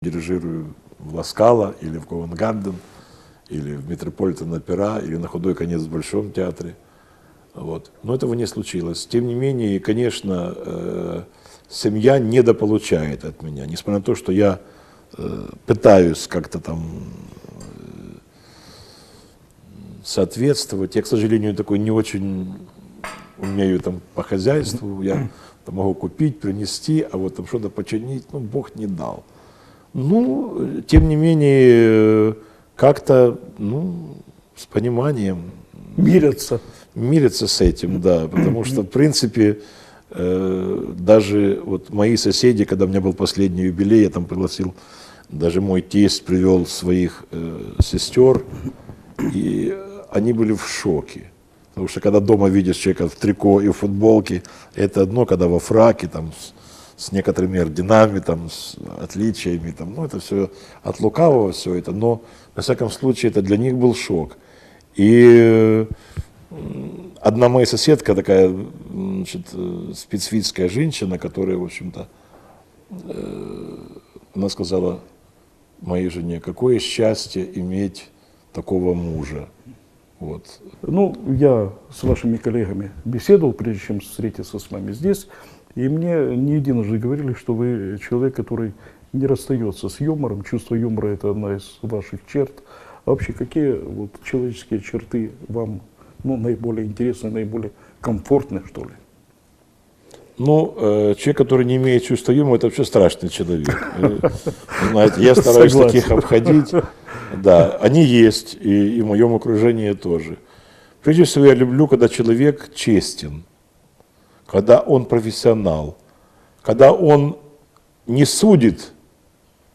Дирижирую в Ласкало или в Ковенгарден, или в Метрополитен-опера, или на худой конец в Большом театре. Вот. Но этого не случилось. Тем не менее, конечно, семья недополучает от меня, несмотря на то, что я пытаюсь как-то там соответствовать. Я, к сожалению, такой не очень умею там по хозяйству. Я там могу купить, принести, а вот там что-то починить, ну, Бог не дал. Ну, тем не менее, как-то, ну, с пониманием. Мирятся. Мирятся с этим, да, потому что, в принципе, даже вот мои соседи, когда у меня был последний юбилей, я там пригласил, даже мой тесть привел своих сестер, и они были в шоке. Потому что когда дома видишь человека в трико и в футболке, это одно, когда во фраке, там, с некоторыми орденами, там, с отличиями, там, ну, это все от лукавого, все это, но, во всяком случае, это для них был шок. И одна моя соседка, такая, значит, специфическая женщина, которая, в общем-то, она сказала моей жене, какое счастье иметь такого мужа. Вот. Ну, я с вашими коллегами беседовал, прежде чем встретиться с вами здесь, и мне не единожды говорили, что вы человек, который не расстается с юмором. Чувство юмора – это одна из ваших черт. А вообще, какие вот человеческие черты вам, ну, наиболее интересны, наиболее комфортны, что ли? Ну, человек, который не имеет чувства юмора, это вообще страшный человек. Знаете, я стараюсь таких обходить. Да, они есть, и в моем окружении тоже. Прежде всего, я люблю, когда человек честен, когда он профессионал, когда он не судит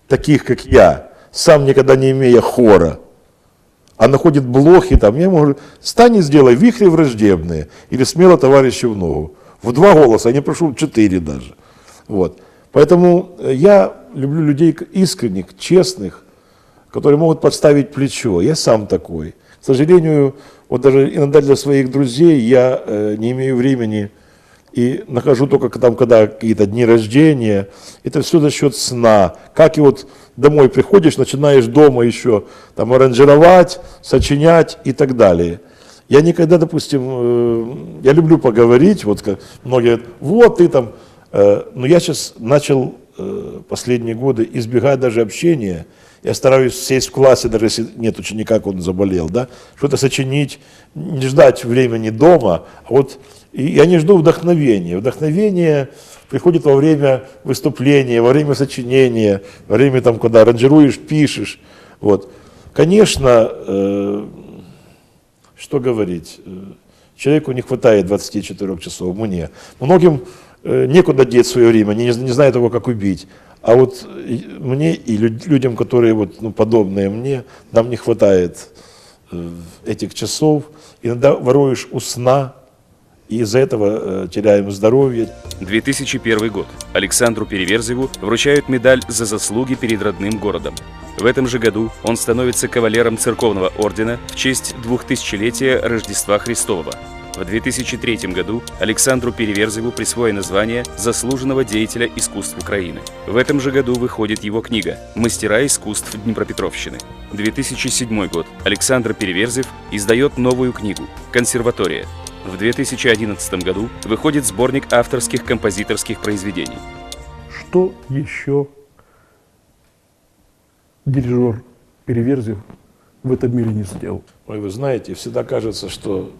таких, как я, сам никогда не имея хора, а находит блохи, там, я ему говорю, встань и сделай вихри враждебные, или смело товарищу в ногу. В 2 голоса, я не прошу 4 даже. Вот. Поэтому я люблю людей искренних, честных, которые могут подставить плечо. Я сам такой. К сожалению, вот даже иногда для своих друзей я не имею времени и нахожу только там, когда какие-то дни рождения. Это все за счет сна. Как и вот домой приходишь, начинаешь дома еще там аранжировать, сочинять и так далее. Я никогда, допустим, я люблю поговорить, вот как многие говорят, вот ты там, но я сейчас начал последние годы избегать даже общения. Я стараюсь сесть в классе, даже если нет ученика, как он заболел, да, что-то сочинить, не ждать времени дома, а вот я не жду вдохновения. Вдохновение приходит во время выступления, во время сочинения, во время, там, когда аранжируешь, пишешь. Вот. Конечно, что говорить, человеку не хватает 24 часов, мне. Многим некуда деть свое время, они не знают того, как убить. А вот мне и людям, которые вот, ну, подобные мне, нам не хватает этих часов. Иногда воруешь у сна, и из-за этого теряем здоровье. 2001 год. Александру Переверзеву вручают медаль за заслуги перед родным городом. В этом же году он становится кавалером церковного ордена в честь 2000-летия Рождества Христового. В 2003 году Александру Переверзеву присвоено звание заслуженного деятеля искусств Украины. В этом же году выходит его книга «Мастера искусств Днепропетровщины». 2007 год. Александр Переверзев издает новую книгу «Консерватория». В 2011 году выходит сборник авторских композиторских произведений. Что еще дирижер Переверзев в этом мире не сделал? Ой, вы знаете, всегда кажется, что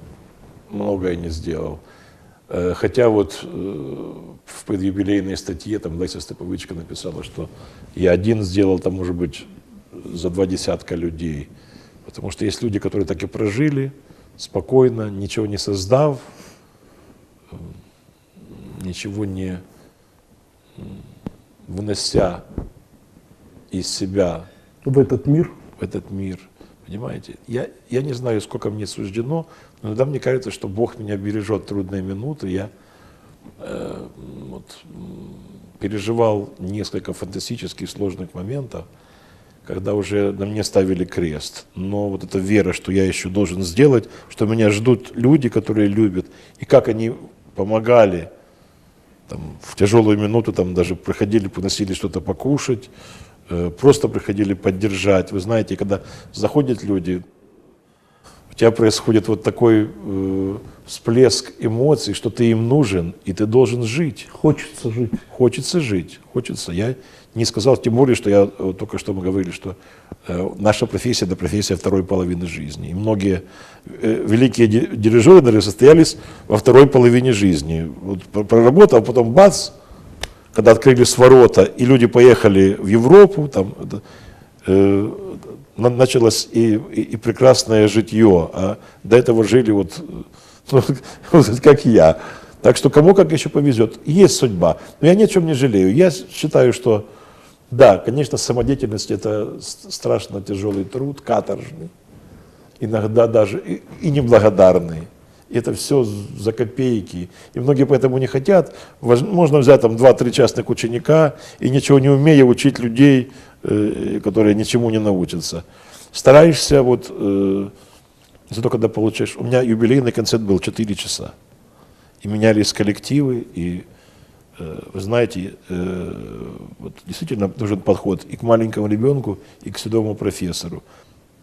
многое не сделал. Хотя вот в предюбилейной статье там Леся Степовичка написала, что я один сделал там, может быть, за 20 людей. Потому что есть люди, которые так и прожили, спокойно, ничего не создав, ничего не вынося из себя в этот мир. Понимаете? Я не знаю, сколько мне суждено, но иногда мне кажется, что Бог меня бережет в трудные минуты. Я вот, переживал несколько фантастических сложных моментов, когда уже на мне ставили крест. Но вот эта вера, что я еще должен сделать, что меня ждут люди, которые любят, и как они помогали там, в тяжелую минуту, там даже приходили, приносили что-то покушать, просто приходили поддержать. Вы знаете, когда заходят люди, у тебя происходит вот такой всплеск эмоций, что ты им нужен, и ты должен жить. Хочется жить. Хочется жить, хочется. Я не сказал, тем более, что я только что мы говорили, что наша профессия – это профессия второй половины жизни. И многие великие дирижеры даже состоялись во второй половине жизни. Вот проработал, потом бац, когда открылись ворота, и люди поехали в Европу, там началось и прекрасное житье, а до этого жили вот как я. Так что кому как еще повезет. Есть судьба. Но я ни о чем не жалею. Я считаю, что да, конечно, самодеятельность – это страшно тяжелый труд, каторжный, иногда даже и неблагодарный. И это все за копейки. И многие поэтому не хотят. Можно взять там 2-3 частных ученика и ничего не умея учить людей, которые ничему не научатся. Стараешься вот, зато когда получаешь… У меня юбилейный концерт был 4 часа. И менялись коллективы, и вы знаете, вот действительно нужен подход и к маленькому ребенку, и к седому профессору.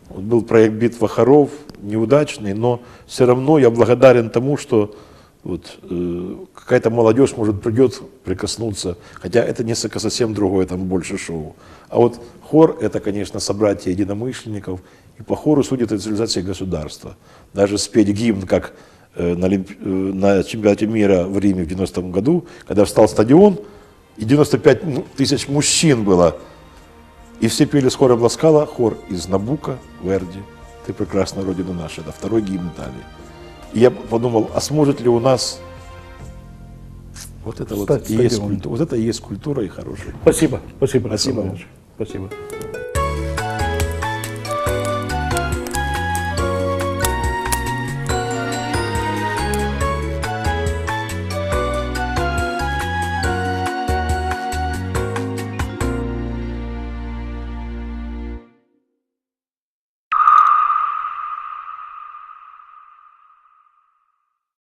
Вот был проект «Битва хоров», неудачный, но все равно я благодарен тому, что вот, какая-то молодежь, может, придет прикоснуться, хотя это несколько совсем другое, там больше шоу. А вот хор – это, конечно, собратья единомышленников, и по хору судит цивилизация государства. Даже спеть гимн, как на чемпионате мира в Риме в 90-м году, когда встал стадион, и 95 тысяч мужчин было, и все пели с хором Ласкала, хор из Набука, Верди, «Ты прекрасна, Родина наша», это второй гимн Италии. И я подумал, а сможет ли у нас вот это вот и есть культура, вот это и есть культура и хорошая. Спасибо. Спасибо. Спасибо. Спасибо.